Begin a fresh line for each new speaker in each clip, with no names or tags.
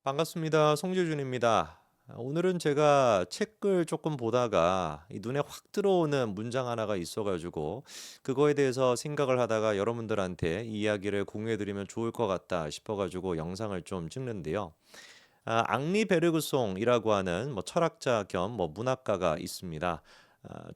반갑습니다. 송재준입니다. 오늘은 제가 책을 조금 보다가 이 눈에 확 들어오는 문장 하나가 있어가지고 그거에 대해서 생각을 하다가 여러분들한테 이 이야기를 공유해드리면 좋을 것 같다 싶어가지고 영상을 좀 찍는데요. 앙리 베르그송이라고 하는 철학자 겸 문학가가 있습니다.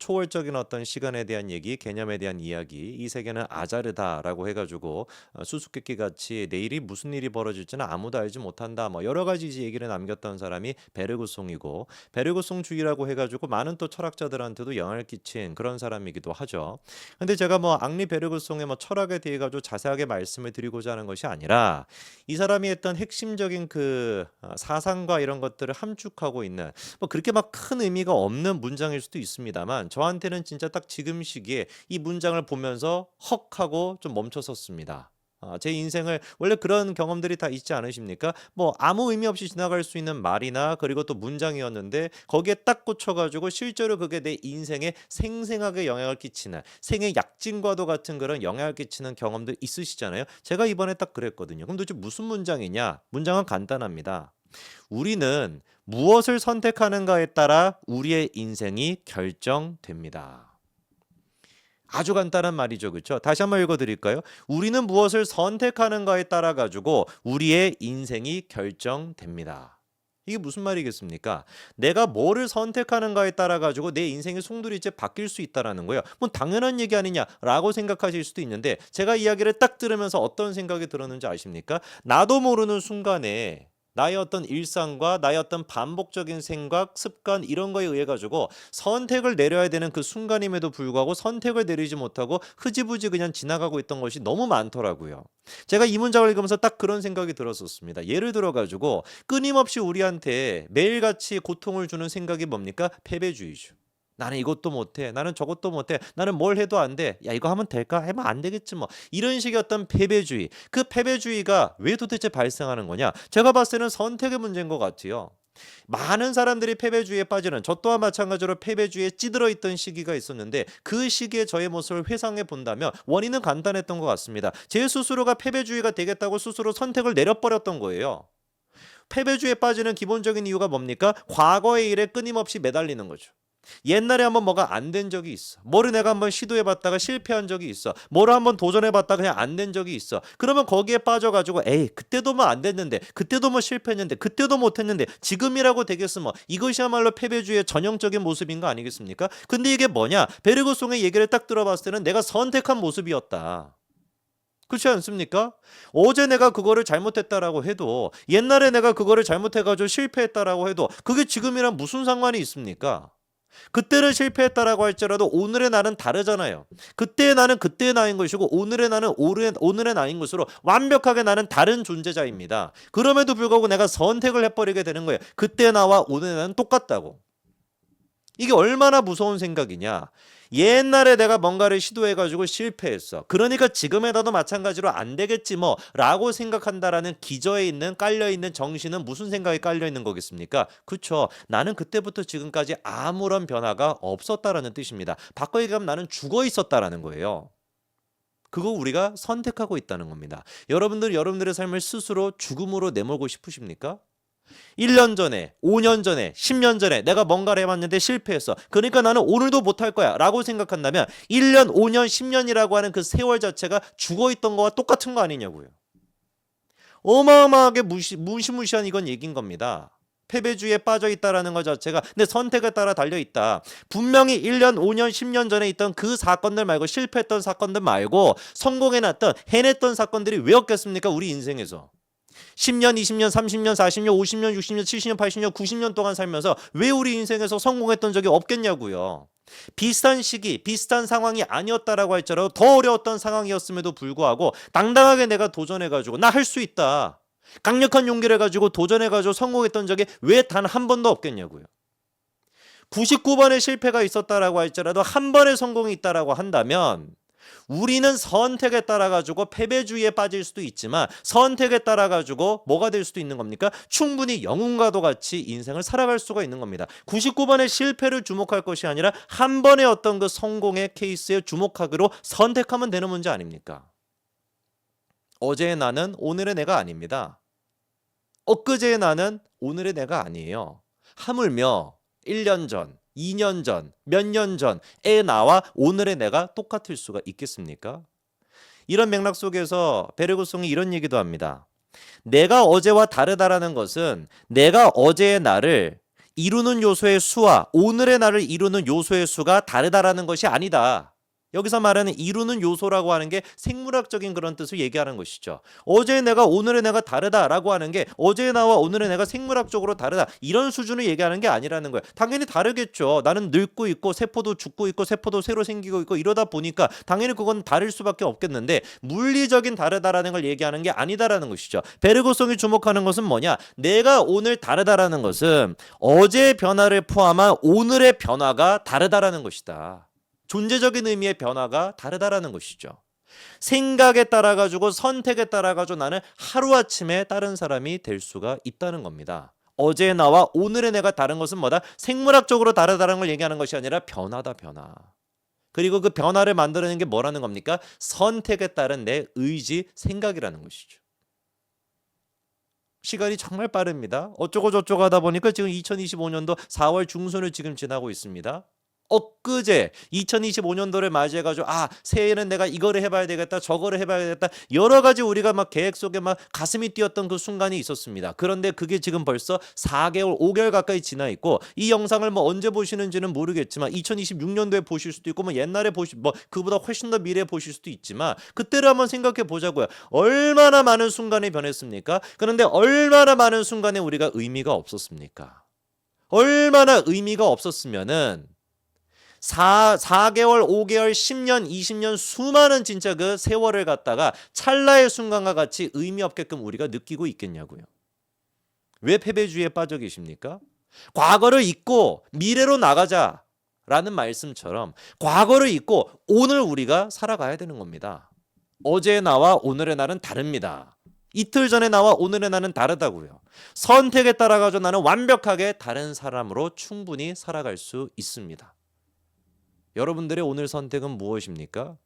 초월적인 어떤 시간에 대한 얘기, 개념에 대한 이야기, 이 세계는 아자르다라고 해가지고 수수께끼 같이 내일이 무슨 일이 벌어질지는 아무도 알지 못한다. 여러 가지 이제 얘기를 남겼던 사람이 베르그송이고 베르그송주의라고 해가지고 많은 또 철학자들한테도 영향을 끼친 그런 사람이기도 하죠. 근데 제가 앙리 베르그송의 철학에 대해 가지고 자세하게 말씀을 드리고자 하는 것이 아니라 이 사람이 했던 핵심적인 그 사상과 이런 것들을 함축하고 있는 그렇게 막 큰 의미가 없는 문장일 수도 있습니다만 저한테는 진짜 딱 지금 시기에 이 문장을 보면서 헉 하고 좀 멈춰섰습니다. 제 인생을 원래 그런 경험들이 다 있지 않으십니까? 아무 의미 없이 지나갈 수 있는 말이나 그리고 또 문장이었는데 거기에 딱 꽂혀가지고 실제로 그게 내 인생에 생생하게 영향을 끼치는 생의 약진과도 같은 그런 영향을 끼치는 경험들 있으시잖아요. 제가 이번에 딱 그랬거든요. 그럼 도대체 무슨 문장이냐? 문장은 간단합니다. 우리는 무엇을 선택하는가에 따라 우리의 인생이 결정됩니다. 아주 간단한 말이죠. 그렇죠? 다시 한번 읽어 드릴까요? 우리는 무엇을 선택하는가에 따라 가지고 우리의 인생이 결정됩니다. 이게 무슨 말이겠습니까? 내가 뭐를 선택하는가에 따라 가지고 내 인생의 송두리째 바뀔 수 있다라는 거예요. 당연한 얘기 아니냐라고 생각하실 수도 있는데 제가 이야기를 딱 들으면서 어떤 생각이 들었는지 아십니까? 나도 모르는 순간에 나의 어떤 일상과 나의 어떤 반복적인 생각, 습관 이런 거에 의해 가지고 선택을 내려야 되는 그 순간임에도 불구하고 선택을 내리지 못하고 흐지부지 그냥 지나가고 있던 것이 너무 많더라고요. 제가 이 문장을 읽으면서 딱 그런 생각이 들었었습니다. 예를 들어 가지고 끊임없이 우리한테 매일같이 고통을 주는 생각이 뭡니까? 패배주의죠. 나는 이것도 못해. 나는 저것도 못해. 나는 뭘 해도 안 돼. 야, 이거 하면 될까? 하면 안 되겠지 뭐. 이런 식의 어떤 패배주의. 그 패배주의가 왜 도대체 발생하는 거냐? 제가 봤을 때는 선택의 문제인 것 같아요. 많은 사람들이 패배주의에 빠지는 저 또한 마찬가지로 패배주의에 찌들어 있던 시기가 있었는데 그 시기에 저의 모습을 회상해 본다면 원인은 간단했던 것 같습니다. 제 스스로가 패배주의가 되겠다고 스스로 선택을 내려버렸던 거예요. 패배주의에 빠지는 기본적인 이유가 뭡니까? 과거의 일에 끊임없이 매달리는 거죠. 옛날에 한번 뭐가 안 된 적이 있어. 뭐를 내가 한번 시도해봤다가 실패한 적이 있어. 뭐를 한번 도전해봤다가 그냥 안 된 적이 있어. 그러면 거기에 빠져가지고 에이 그때도 안 됐는데 그때도 실패했는데 그때도 못했는데 지금이라고 되겠어 이것이야말로 패배주의의 전형적인 모습인 거 아니겠습니까? 근데 이게 뭐냐? 베르그송의 얘기를 딱 들어봤을 때는 내가 선택한 모습이었다. 그렇지 않습니까? 어제 내가 그거를 잘못했다라고 해도 옛날에 내가 그거를 잘못해가지고 실패했다라고 해도 그게 지금이랑 무슨 상관이 있습니까? 그때는 실패했다라고 할지라도 오늘의 나는 다르잖아요. 그때의 나는 그때의 나인 것이고 오늘의 나는 오늘의 나인 것으로 완벽하게 나는 다른 존재자입니다. 그럼에도 불구하고 내가 선택을 해버리게 되는 거예요. 그때 나와 오늘의 나는 똑같다고. 이게 얼마나 무서운 생각이냐. 옛날에 내가 뭔가를 시도해가지고 실패했어. 그러니까 지금의 나도 마찬가지로 안 되겠지 라고 생각한다라는 기저에 있는 깔려있는 정신은 무슨 생각이 깔려있는 거겠습니까? 그쵸. 나는 그때부터 지금까지 아무런 변화가 없었다라는 뜻입니다. 바꿔 얘기하면 나는 죽어 있었다라는 거예요. 그거 우리가 선택하고 있다는 겁니다. 여러분들 여러분들의 삶을 스스로 죽음으로 내몰고 싶으십니까? 1년 전에, 5년 전에, 10년 전에 내가 뭔가를 해봤는데 실패했어. 그러니까 나는 오늘도 못할 거야 라고 생각한다면 1년, 5년, 10년이라고 하는 그 세월 자체가 죽어있던 거와 똑같은 거 아니냐고요. 어마어마하게 무시무시한 이건 얘기인 겁니다. 패배주의에 빠져있다라는 것 자체가 내 선택에 따라 달려있다. 분명히 1년, 5년, 10년 전에 있던 그 사건들 말고 실패했던 사건들 말고 성공해놨던 해냈던 사건들이 왜 없겠습니까? 우리 인생에서. 10년, 20년, 30년, 40년, 50년, 60년, 70년, 80년, 90년 동안 살면서 왜 우리 인생에서 성공했던 적이 없겠냐고요. 비슷한 시기, 비슷한 상황이 아니었다라고 할지라도 더 어려웠던 상황이었음에도 불구하고 당당하게 내가 도전해가지고 나 할 수 있다. 강력한 용기를 가지고 도전해가지고 성공했던 적이 왜 단 한 번도 없겠냐고요. 99번의 실패가 있었다라고 할지라도 한 번의 성공이 있다라고 한다면 우리는 선택에 따라 가지고 패배주의에 빠질 수도 있지만 선택에 따라 가지고 뭐가 될 수도 있는 겁니까? 충분히 영웅과도 같이 인생을 살아갈 수가 있는 겁니다. 99번의 실패를 주목할 것이 아니라 한 번의 어떤 그 성공의 케이스에 주목하기로 선택하면 되는 문제 아닙니까? 어제의 나는 오늘의 내가 아닙니다. 엊그제의 나는 오늘의 내가 아니에요. 하물며 1년 전, 2년 전, 몇 년 전의 나와 오늘의 내가 똑같을 수가 있겠습니까? 이런 맥락 속에서 베르그송이 이런 얘기도 합니다. 내가 어제와 다르다라는 것은 내가 어제의 나를 이루는 요소의 수와 오늘의 나를 이루는 요소의 수가 다르다라는 것이 아니다. 여기서 말하는 이루는 요소라고 하는 게 생물학적인 그런 뜻을 얘기하는 것이죠. 어제의 내가 오늘의 내가 다르다라고 하는 게 어제의 나와 오늘의 내가 생물학적으로 다르다 이런 수준을 얘기하는 게 아니라는 거예요. 당연히 다르겠죠. 나는 늙고 있고 세포도 죽고 있고 세포도 새로 생기고 있고 이러다 보니까 당연히 그건 다를 수밖에 없겠는데 물리적인 다르다라는 걸 얘기하는 게 아니다라는 것이죠. 베르그송이 주목하는 것은 뭐냐? 내가 오늘 다르다라는 것은 어제의 변화를 포함한 오늘의 변화가 다르다라는 것이다. 존재적인 의미의 변화가 다르다라는 것이죠. 생각에 따라 가지고 선택에 따라 가지고 나는 하루아침에 다른 사람이 될 수가 있다는 겁니다. 어제의 나와 오늘의 내가 다른 것은 뭐다? 생물학적으로 다르다는 걸 얘기하는 것이 아니라 변화다, 변화. 그리고 그 변화를 만들어내는 게 뭐라는 겁니까? 선택에 따른 내 의지, 생각이라는 것이죠. 시간이 정말 빠릅니다. 어쩌고 저쩌고 하다 보니까 지금 2025년도 4월 중순을 지금 지나고 있습니다. 엊그제 2025년도를 맞이해가지고 새해에는 내가 이거를 해봐야 되겠다 저거를 해봐야 되겠다 여러 가지 우리가 막 계획 속에 막 가슴이 뛰었던 그 순간이 있었습니다. 그런데 그게 지금 벌써 4개월 5개월 가까이 지나 있고 이 영상을 뭐 언제 보시는지는 모르겠지만 2026년도에 보실 수도 있고 뭐 옛날에 그보다 훨씬 더 미래에 보실 수도 있지만 그때를 한번 생각해 보자고요. 얼마나 많은 순간이 변했습니까? 그런데 얼마나 많은 순간에 우리가 의미가 없었습니까? 얼마나 의미가 없었으면은 4개월, 5개월, 10년, 20년 수많은 진짜 그 세월을 갖다가 찰나의 순간과 같이 의미 없게끔 우리가 느끼고 있겠냐고요. 왜 패배주의에 빠져 계십니까? 과거를 잊고 미래로 나가자라는 말씀처럼 과거를 잊고 오늘 우리가 살아가야 되는 겁니다. 어제의 나와 오늘의 나는 다릅니다. 이틀 전의 나와 오늘의 나는 다르다고요. 선택에 따라 가지고 나는 완벽하게 다른 사람으로 충분히 살아갈 수 있습니다. 여러분들의 오늘 선택은 무엇입니까?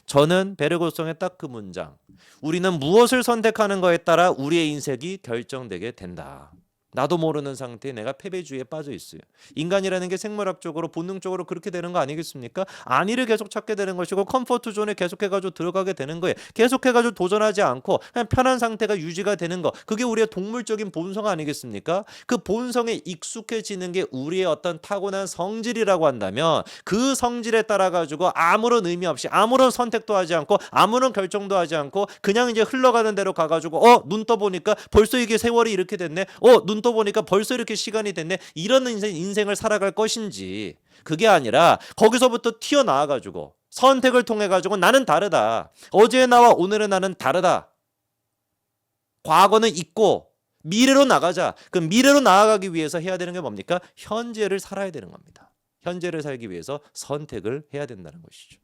저는 베르그송의 딱 그 문장. 우리는 무엇을 선택하는 거에 따라 우리의 인생이 결정되게 된다. 나도 모르는 상태에 내가 패배주의에 빠져 있어요. 인간이라는 게 생물학적으로 본능적으로 그렇게 되는 거 아니겠습니까? 안위를 계속 찾게 되는 것이고 컴포트 존에 계속해가지고 들어가게 되는 거예요. 계속해가지고 도전하지 않고 그냥 편한 상태가 유지가 되는 거. 그게 우리의 동물적인 본성 아니겠습니까? 그 본성에 익숙해지는 게 우리의 어떤 타고난 성질이라고 한다면 그 성질에 따라 가지고 아무런 의미 없이 아무런 선택도 하지 않고 아무런 결정도 하지 않고 그냥 이제 흘러가는 대로 가가지고 눈 떠보니까 벌써 이게 세월이 이렇게 됐네. 눈 떠보니까 벌써 이렇게 시간이 됐네. 이런 인생을 살아갈 것인지 그게 아니라 거기서부터 튀어나와가지고 선택을 통해가지고 나는 다르다. 어제의 나와 오늘의 나는 다르다. 과거는 잊고 미래로 나가자. 그 미래로 나아가기 위해서 해야 되는 게 뭡니까? 현재를 살아야 되는 겁니다. 현재를 살기 위해서 선택을 해야 된다는 것이죠.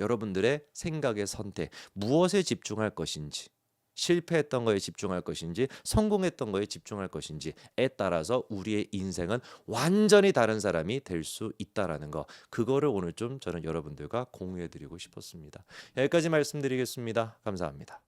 여러분들의 생각의 선택, 무엇에 집중할 것인지 실패했던 거에 집중할 것인지 성공했던 거에 집중할 것인지에 따라서 우리의 인생은 완전히 다른 사람이 될 수 있다라는 거 그거를 오늘 좀 저는 여러분들과 공유해 드리고 싶었습니다. 여기까지 말씀드리겠습니다. 감사합니다.